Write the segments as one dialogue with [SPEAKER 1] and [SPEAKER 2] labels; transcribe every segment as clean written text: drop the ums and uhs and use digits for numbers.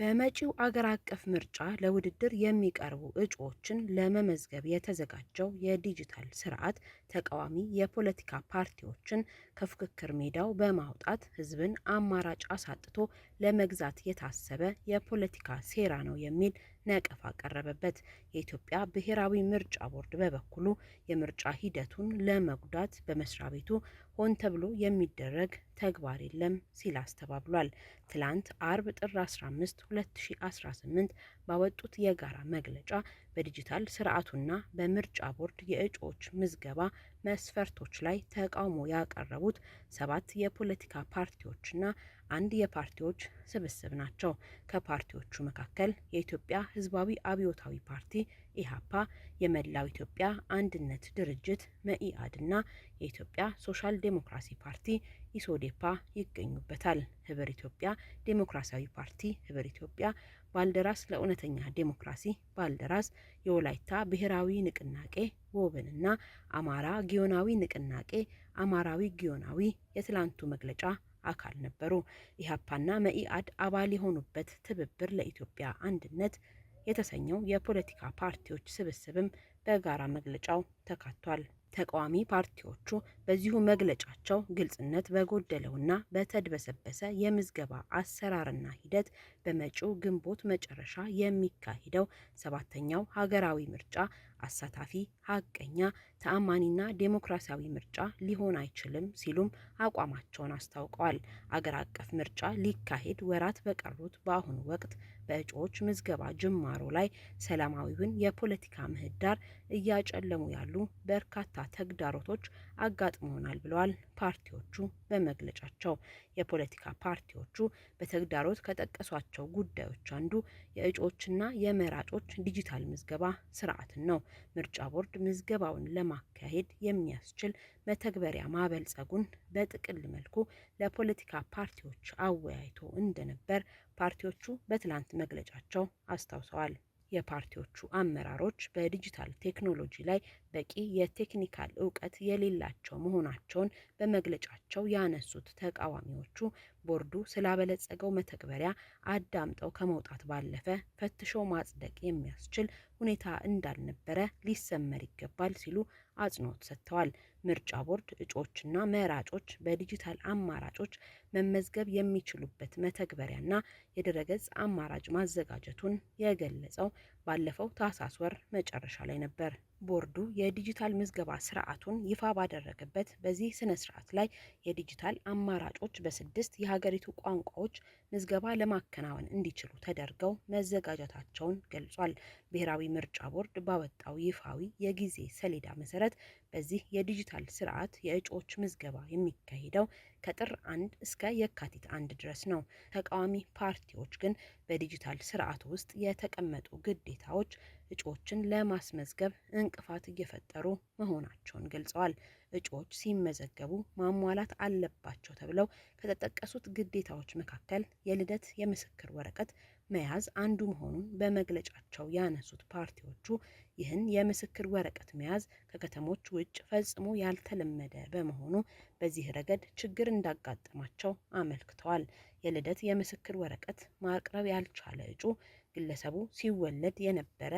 [SPEAKER 1] በመጪው አገር አቀፍ ምርጫ ለውድድር የሚቀርቡ እጩዎችን ለመመዝገብ የተዘጋጀው የዲጂታል ስርዓት ተቃዋሚ የፖለቲካ ፓርቲዎችን ከፉክክር ሜዳው በማውጣት ህዝብን አማራጭ አሳጥቶ ለመግዛት የታሰበ የፖለቲካ ሴራ ነው የሚል ነቀፋ ቀረበበት። የኢትዮጵያ ብሔራዊ ምርጫ ቦርድ በበኩሉ የምርጫ ሂደቱን ለመጉዳት በመስሪያ ቤቱ ሆን ተብሎ የሚደረግ ተግባር የለም ሲል አስተባብሏል። ትላንት አርብ ጥር 15 2018 ባወጡት የጋራ መግለጫ በዲጂታል ስርዓቱና በምርጫ ቦርድ የእጩዎች ምዝገባ መስፈርቶች ላይ ተቃውሞ ያቀረቡት 7 የፖለቲካ ፓርቲዎችና አንድ የፓርቲዎች ስብስብ ናቸው። ከፓርቲዎቹ መካከል የኢትዮጵያ ሕዝባዊ አብዮታዊ ፓርቲ ኢሃፓ፣ የመላው ኢትዮጵያ አንድነት ድርጅት መኢአድና የኢትዮጵያ ሶሻል ዴሞክራሲ ፓርቲ ኢሶዴፓ ይገኙበታል። ህብር ኢትዮጵያ ዴሞክራሲያዊ ፓርቲ ህብር ኢትዮጵያ፣ ባልደራስ ለእውነተኛ ዴሞክራሲ ባልደራስ፣ የወላይታ ብሔራዊ ንቅናቄ ወብንና አማራ ጊዮናዊ ንቅናቄ አማራዊ ጊዮናዊ የትላንቱ መግለጫ አካል ነበሩ። ኢሃፓና መኢአድ አባል የሆኑበት ትብብር ለኢትዮጵያ አንድነት የተሰኘው የፖለቲካ ፓርቲዎች ስብስብም በጋራ መግለጫው ተካቷል። ተቃዋሚ ፓርቲዎቹ በዚሁ መግለጫቸው ግልጽነት በጎደለውና በተድበሰበሰ የምዝገባ አሰራርና ሂደት በመጪው ግንቦት መጨረሻ የሚካሄደው 7ኛው ሀገራዊ ምርጫ አሳታፊ፣ ሀቀኛ፣ ተአማኒና ዴሞክራሲያዊ ምርጫ ሊሆን አይችልም ሲሉም አቋማቸውን አስታውቀዋል። አገር አቀፍ ምርጫ ሊካሄድ ወራት በቀሩት በአሁኑ ወቅት በእጩዎች ምዝገባ ጅማሮ ላይ ሰላማዊውን የፖለቲካ ምህዳር እያጨለሙ ያሉ በርካታ ተግዳሮቶች አጋጥመውናል ብለዋል ፓርቲዎቹ በመግለጫቸው። የፖለቲካ ፓርቲዎቹ በተግዳሮት ከጠቀሷቸው ጉዳዮች አንዱ የእጩዎችና የመራጮች ዲጂታል ምዝገባ ስርዓትን ነው። ምርጫ ቦርድ ምዝገባውን ለማካሄድ የሚያስችል መተግበሪያ ማበልጸጉን በጥቅል መልኩ ለፖለቲካ ፓርቲዎች አወያይቶ እንደነበር ፓርቲዎቹ በትላንት መግለጫቸው አስታውሰዋል። የፓርቲዎቹ አመራሮች በዲጂታል ቴክኖሎጂ ላይ በቂ የቴክኒካል እውቀት የሌላቸው መሆናቸውን በመግለጫቸው ያነሱት ተቃዋሚዎቹ ቦርዱ ስላበለጸገው መተግበሪያ አዳምጠው ከመውጣት ባለፈ ፈትሾ ማጽደቅ የሚያስችል ሁኔታ እንዳልነበረ ሊሰመር ይገባል ሲሉ አጽንኦት ሰጥተዋል። ምርጫ ቦርድ እጩዎችና መራጮች በዲጂታል አማራጮች መመዝገብ የሚችሉበት መተግበሪያና የድረገጽ አማራጭ ማዘጋጀቱን የገለጸው ባለፈው ታህሳስ ወር መጨረሻ ላይ ነበር። ቦርዱ የዲጂታል ምዝገባ ስርዓቱን ይፋ ባደረገበት በዚህ ስነ ስርዓት ላይ የዲጂታል አማራጮች በ6 የሀገሪቱ ቋንቋዎች ምዝገባ ለማከናወን እንዲችሉ ተደርገው መዘጋጀታቸውን ገልጿል። ብሔራዊ ምርጫ ቦርድ ባወጣው ይፋዊ የጊዜ ሰሌዳ መሰረት በዚህ የዲጂታል ስርዓት የእጩዎች ምዝገባ የሚካሄደው ከጥር 1 እስከ የካቲት 1 ድረስ ነው። ተቃዋሚ ፓርቲዎች ግን በዲጂታል ስርዓቱ ውስጥ የተቀመጡ ግዴታዎች እጩዎችን ለማስመዝገብ እንቅፋት እየፈጠሩ መሆናቸውን ገልጸዋል። እጩዎች ሲመዘገቡ ማሟላት አለባቸው ተብለው ከተጠቀሱት ግዴታዎች መካከል የልደት የምስክር ወረቀት መያዝ አንዱ መሆኑን በመግለጫቸው ያነሱት ፓርቲዎቹ ይህን የምስክር ወረቀት መያዝ ከከተሞች ውጭ ፈጽሞ ያልተለመደ በመሆኑ በዚህ ረገድ ችግር እንዳጋጠማቸው አመልክተዋል። የልደት የምስክር ወረቀት ማቅረብ ያልቻለ እጩ ግለሰቡ ሲወለድ የነበረ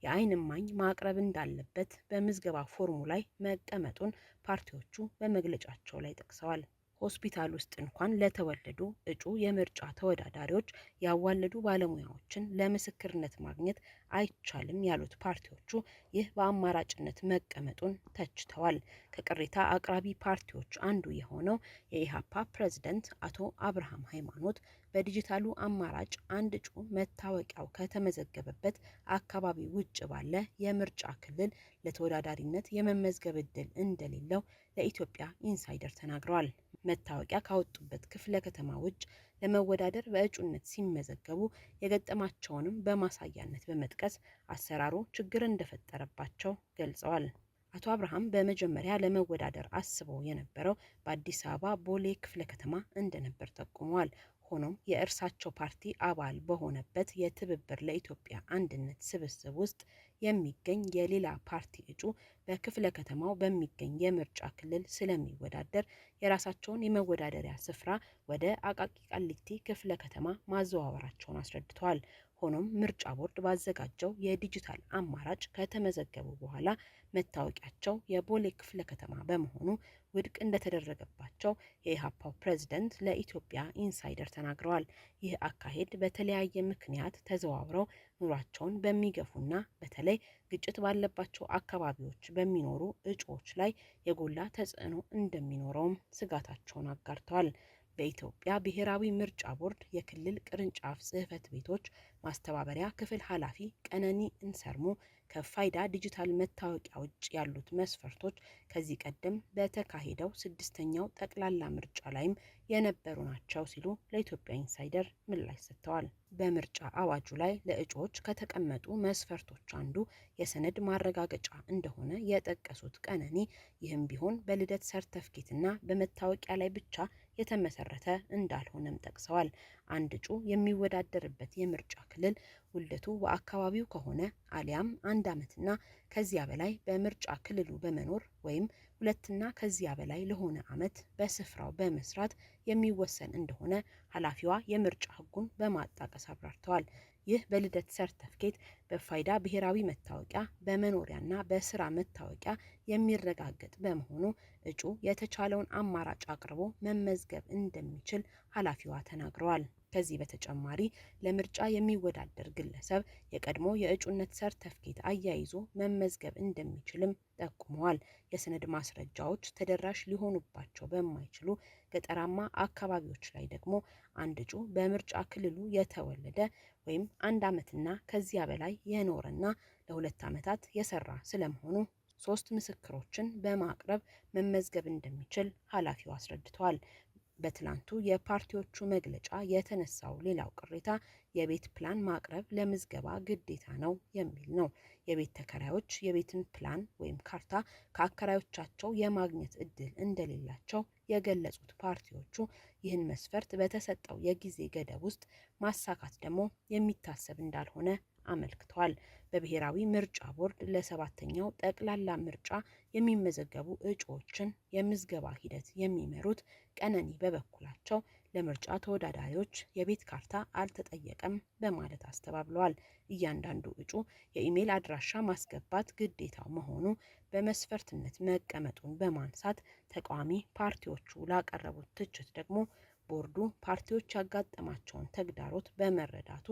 [SPEAKER 1] የዓይን እማኝ ማቅረብ እንዳለበት በምዝገባ ፎርሙ ላይ መቀመጡን ፓርቲዎቹ በመግለጫቸው ላይ ጠቅሰዋል። ሆስፒታል ውስጥ እንኳን ለተወለዱ እጩ የምርጫ ተወዳዳሪዎች ያዋለዱ ባለሙያዎችን ለምስክርነት ማግኘት አይቻልም ያሉት ፓርቲዎቹ ይህ በአማራጭነት መቀመጡን ተችተዋል። ከቅሬታ አቅራቢ ፓርቲዎች አንዱ የሆነው የኢሃፓ ፕሬዝዳንት አቶ አብርሃም ሃይማኖት በዲጂታሉ አማራጭ አንድ እጩ መታወቂያው ከተመዘገበበት አካባቢ ውጭ ባለ የምርጫ ክልል ለተወዳዳሪነት የመመዝገብ እድል እንደሌለው ለኢትዮጵያ ኢንሳይደር ተናግረዋል። መታወቂያ ካወጡበት ክፍለ ከተማ ውጭ ለመወዳደር በእጩነት ሲመዘገቡ የገጠማቸውንም በማሳያነት በመጥቀስ አሰራሩ ችግር እንደፈጠረባቸው ገልጸዋል። አቶ አብርሃም በመጀመሪያ ለመወዳደር አስበው የነበረው በአዲስ አበባ ቦሌ ክፍለ ከተማ እንደነበር ጠቁመዋል። ሆኖም የእርሳቸው ፓርቲ አባል በሆነበት የትብብር ለኢትዮጵያ አንድነት ስብስብ ውስጥ የሚገኝ የሌላ ፓርቲ እጩ በክፍለ ከተማው በሚገኝ የምርጫ ክልል ስለሚወዳደር የራሳቸውን የመወዳደሪያ ስፍራ ወደ አቃቂ ቃሊቲ ክፍለ ከተማ ማዘዋወራቸውን አስረድተዋል። ሆኖም ምርጫ ቦርድ ባዘጋጀው የዲጂታል አማራጭ ከተመዘገቡ በኋላ መታወቂያቸው የቦሌ ክፍለ ከተማ በመሆኑ ውድቅ እንደተደረገባቸው የኢሃፓው ፕሬዝደንት ለኢትዮጵያ ኢንሳይደር ተናግረዋል። ይህ አካሄድ በተለያየ ምክንያት ተዘዋውረው ኑሯቸውን በሚገፉና በተለይ ግጭት ባለባቸው አካባቢዎች በሚኖሩ እጩዎች ላይ የጎላ ተጽዕኖ እንደሚኖረውም ስጋታቸውን አጋርተዋል። በኢትዮጵያ ብሔራዊ ምርጫ ቦርድ የክልል ቅርንጫፍ ጽሕፈት ቤቶች ማስተባበሪያ ክፍል ኃላፊ ቀነኒ እንሰርሞ ከፋይዳ ዲጂታል መታወቂያ ውጭ ያሉት መስፈርቶች ከዚህ ቀደም በተካሄደው ስድስተኛው ጠቅላላ ምርጫ ላይም የነበሩ ናቸው ሲሉ ለኢትዮጵያ ኢንሳይደር ምላሽ ሰጥተዋል። በምርጫ አዋጁ ላይ ለእጩዎች ከተቀመጡ መስፈርቶች አንዱ የሰነድ ማረጋገጫ እንደሆነ የጠቀሱት ቀነኒ ይህም ቢሆን በልደት ሰርተፍኬትና በመታወቂያ ላይ ብቻ የተመሰረተ እንዳልሆነም ጠቅሰዋል። አንድ እጩ የሚወዳደርበት የምርጫ ክልል ውልደቱ በአካባቢው ከሆነ አሊያም 1 ዓመትና ከዚያ በላይ በምርጫ ክልሉ በመኖር ወይም 2 ከዚያ በላይ ለሆነ ዓመት በስፍራው በመስራት የሚወሰን እንደሆነ ኃላፊዋ የምርጫ ሕጉን በማጣቀስ አብራርተዋል። ይህ በልደት ሰርተፍኬት፣ በፋይዳ ብሔራዊ መታወቂያ፣ በመኖሪያና በስራ መታወቂያ የሚረጋገጥ በመሆኑ እጩ የተቻለውን አማራጭ አቅርቦ መመዝገብ እንደሚችል ኃላፊዋ ተናግረዋል። ከዚህ በተጨማሪ ለምርጫ የሚወዳደር ግለሰብ የቀድሞ የእጩነት ሰርተፍኬት አያይዞ መመዝገብ እንደሚችልም ጠቁመዋል። የሰነድ ማስረጃዎች ተደራሽ ሊሆኑባቸው በማይችሉ ገጠራማ አካባቢዎች ላይ ደግሞ አንድ እጩ በምርጫ ክልሉ የተወለደ ወይም 1 ዓመትና ከዚያ በላይ የኖረና ለ2 ዓመታት የሰራ ስለመሆኑ 3 ምስክሮችን በማቅረብ መመዝገብ እንደሚችል ኃላፊው አስረድተዋል። በትላንቱ የፓርቲዎቹ መግለጫ የተነሳው ሌላው ቅሬታ የቤት ፕላን ማቅረብ ለምዝገባ ግዴታ ነው የሚል ነው። የቤት ተከራዮች የቤትን ፕላን ወይም ካርታ ከአከራዮቻቸው የማግኘት እድል እንደሌላቸው የገለጹት ፓርቲዎቹ ይህን መስፈርት በተሰጠው የጊዜ ገደብ ውስጥ ማሳካት ደግሞ የሚታሰብ እንዳልሆነ አመልክተዋል። በብሔራዊ ምርጫ ቦርድ ለ7ኛው ጠቅላላ ምርጫ የሚመዘገቡ እጩዎችን የምዝገባ ሂደት የሚመሩት ቀነኒ በበኩላቸው ለምርጫ ተወዳዳሪዎች የቤት ካርታ አልተጠየቀም በማለት አስተባብለዋል። እያንዳንዱ እጩ የኢሜል አድራሻ ማስገባት ግዴታው መሆኑ በመስፈርትነት መቀመጡን በማንሳት ተቃዋሚ ፓርቲዎቹ ላቀረቡት ትችት ደግሞ ቦርዱ ፓርቲዎች ያጋጠማቸውን ተግዳሮት በመረዳቱ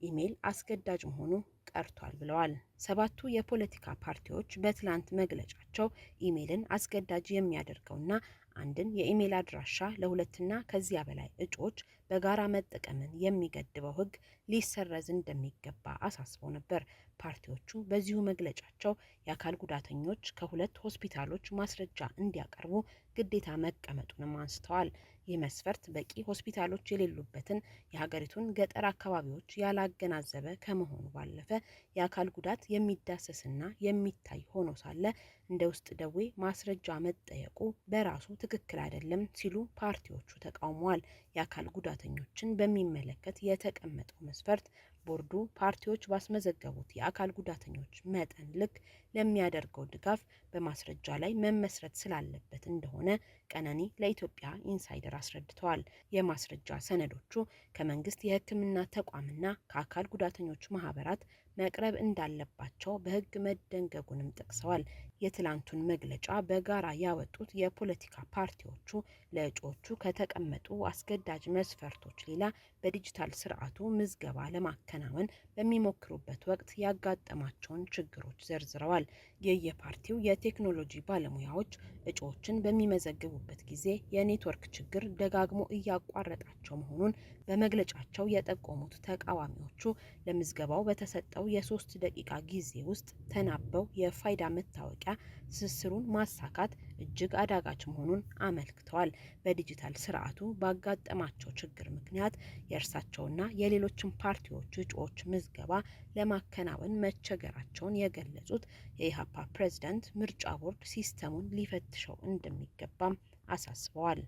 [SPEAKER 1] ኢሜል አስገዳጅ መሆኑ ቀርቷል ብለዋል። 7ቱ የፖለቲካ ፓርቲዎች በትላንት መግለጫቸው ኢሜልን አስገዳጅ የሚያደርገውና አንድን የኢሜል አድራሻ ለ2ና ከዚያ በላይ እጩዎች በጋራ መጠቀምን የሚገድበው ሕግ ሊሰረዝ እንደሚገባ አሳስበው ነበር። ፓርቲዎቹ በዚሁ መግለጫቸው የአካል ጉዳተኞች ከ2 ሆስፒታሎች ማስረጃ እንዲያቀርቡ ግዴታ መቀመጡንም አንስተዋል። ይህ መስፈርት በቂ ሆስፒታሎች የሌሉበትን የሀገሪቱን ገጠር አካባቢዎች ያላገናዘበ ከመሆኑ ባለፈ የአካል ጉዳት የሚዳሰስና የሚታይ ሆኖ ሳለ እንደ ውስጥ ደዌ ማስረጃ መጠየቁ በራሱ ትክክል አይደለም ሲሉ ፓርቲዎቹ ተቃውመዋል። የአካል ጉዳተኞችን በሚመለከት የተቀመጠው መስፈርት ቦርዱ ፓርቲዎች ባስመዘገቡት የአካል ጉዳተኞች መጠን ልክ ለሚያደርገው ድጋፍ በማስረጃ ላይ መመስረት ስላለበት እንደሆነ ቀነኒ ለኢትዮጵያ ኢንሳይደር አስረድተዋል። የማስረጃ ሰነዶቹ ከመንግስት የሕክምና ተቋምና ከአካል ጉዳተኞች ማህበራት መቅረብ እንዳለባቸው በሕግ መደንገጉንም ጠቅሰዋል። የትላንቱን መግለጫ በጋራ ያወጡት የፖለቲካ ፓርቲዎቹ ለእጩዎቹ ከተቀመጡ አስገዳጅ መስፈርቶች ሌላ በዲጂታል ስርዓቱ ምዝገባ ለማከናወን በሚሞክሩበት ወቅት ያጋጠማቸውን ችግሮች ዘርዝረዋል። የየፓርቲው የቴክኖሎጂ ባለሙያዎች እጩዎችን በሚመዘግቡበት ጊዜ የኔትወርክ ችግር ደጋግሞ እያቋረጣቸው መሆኑን በመግለጫቸው የጠቆሙት ተቃዋሚዎቹ ለምዝገባው በተሰጠው የ3 ደቂቃ ጊዜ ውስጥ ተናበው የፋይዳ መታወቂያ ትስስሩን ማሳካት እጅግ አዳጋች መሆኑን አመልክተዋል። በዲጂታል ስርዓቱ ባጋጠማቸው ችግር ምክንያት የእርሳቸውና የሌሎችም ፓርቲዎች እጩዎች ምዝገባ ለማከናወን መቸገራቸውን የገለጹት የኢሃፓ ፕሬዝዳንት ምርጫ ቦርድ ሲስተሙን ሊፈትሸው እንደሚገባም አሳስበዋል።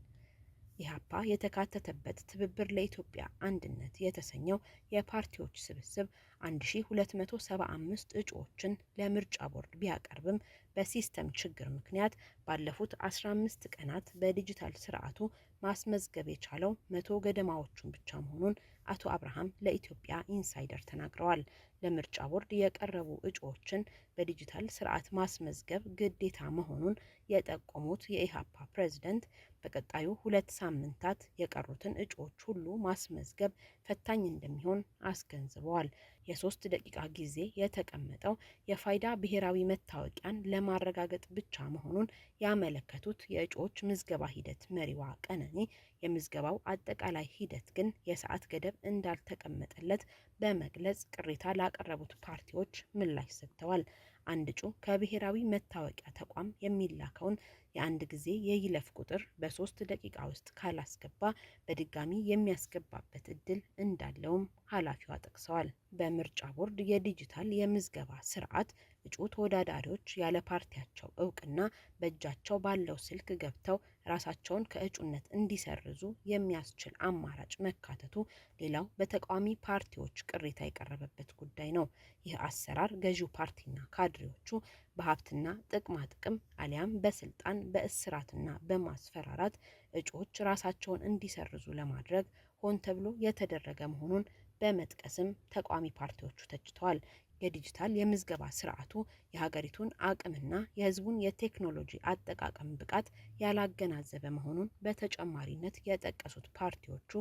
[SPEAKER 1] ኢህአፓ የተካተተበት ትብብር ለኢትዮጵያ አንድነት የተሰኘው የፓርቲዎች ስብስብ 1275 እጩዎችን ለምርጫ ቦርድ ቢያቀርብም በሲስተም ችግር ምክንያት ባለፉት 15 ቀናት በዲጂታል ስርዓቱ ማስመዝገብ የቻለው 100 ገደማዎቹን ብቻ መሆኑን አቶ አብርሃም ለኢትዮጵያ ኢንሳይደር ተናግረዋል። ለምርጫ ቦርድ የቀረቡ እጩዎችን በዲጂታል ስርዓት ማስመዝገብ ግዴታ መሆኑን የጠቆሙት የኢህአፓ ፕሬዝደንት በቀጣዩ 2 ሳምንታት የቀሩትን እጩዎች ሁሉ ማስመዝገብ ፈታኝ እንደሚሆን አስገንዝበዋል። የ3 ደቂቃ ጊዜ የተቀመጠው የፋይዳ ብሔራዊ መታወቂያን ለማረጋገጥ ብቻ መሆኑን ያመለከቱት የእጩዎች ምዝገባ ሂደት መሪዋ ቀነኒ የምዝገባው አጠቃላይ ሂደት ግን የሰዓት ገደብ እንዳልተቀመጠለት በመግለጽ ቅሬታ ላቀረቡት ፓርቲዎች ምላሽ ሰጥተዋል። አንድ እጩ ከብሔራዊ መታወቂያ ተቋም የሚላከውን የአንድ ጊዜ የይለፍ ቁጥር በ3 ደቂቃ ውስጥ ካላስገባ በድጋሚ የሚያስገባበት እድል እንዳለውም ኃላፊዋ ጠቅሰዋል። በምርጫ ቦርድ የዲጂታል የምዝገባ ስርዓት እጩ ተወዳዳሪዎች ያለ ፓርቲያቸው እውቅና በእጃቸው ባለው ስልክ ገብተው ራሳቸውን ከእጩነት እንዲሰርዙ የሚያስችል አማራጭ መካተቱ ሌላው በተቃዋሚ ፓርቲዎች ቅሬታ የቀረበበት ጉዳይ ነው። ይህ አሰራር ገዢው ፓርቲና ካድሬዎቹ በሀብትና ጥቅማ ጥቅም አሊያም በስልጣን በእስራትና በማስፈራራት እጩዎች ራሳቸውን እንዲሰርዙ ለማድረግ ሆን ተብሎ የተደረገ መሆኑን በመጥቀስም ተቃዋሚ ፓርቲዎቹ ተችተዋል። የዲጂታል የምዝገባ ስርዓቱ የሀገሪቱን አቅምና የሕዝቡን የቴክኖሎጂ አጠቃቀም ብቃት ያላገናዘበ መሆኑን በተጨማሪነት የጠቀሱት ፓርቲዎቹ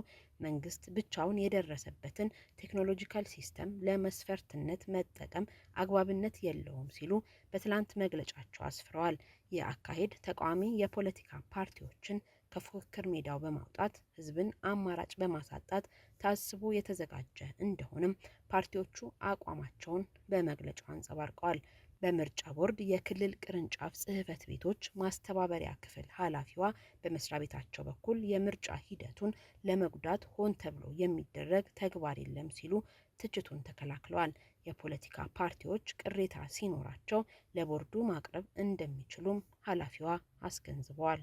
[SPEAKER 1] መንግስት ብቻውን የደረሰበትን ቴክኖሎጂካል ሲስተም ለመስፈርትነት መጠቀም አግባብነት የለውም ሲሉ በትላንት መግለጫቸው አስፍረዋል። ይህ አካሄድ ተቃዋሚ የፖለቲካ ፓርቲዎችን ከፉክክር ሜዳው በማውጣት ህዝብን አማራጭ በማሳጣት ታስቦ የተዘጋጀ እንደሆነም ፓርቲዎቹ አቋማቸውን በመግለጫው አንጸባርቀዋል። በምርጫ ቦርድ የክልል ቅርንጫፍ ጽህፈት ቤቶች ማስተባበሪያ ክፍል ኃላፊዋ በመስሪያ ቤታቸው በኩል የምርጫ ሂደቱን ለመጉዳት ሆን ተብሎ የሚደረግ ተግባር የለም ሲሉ ትችቱን ተከላክለዋል። የፖለቲካ ፓርቲዎች ቅሬታ ሲኖራቸው ለቦርዱ ማቅረብ እንደሚችሉም ኃላፊዋ አስገንዝበዋል።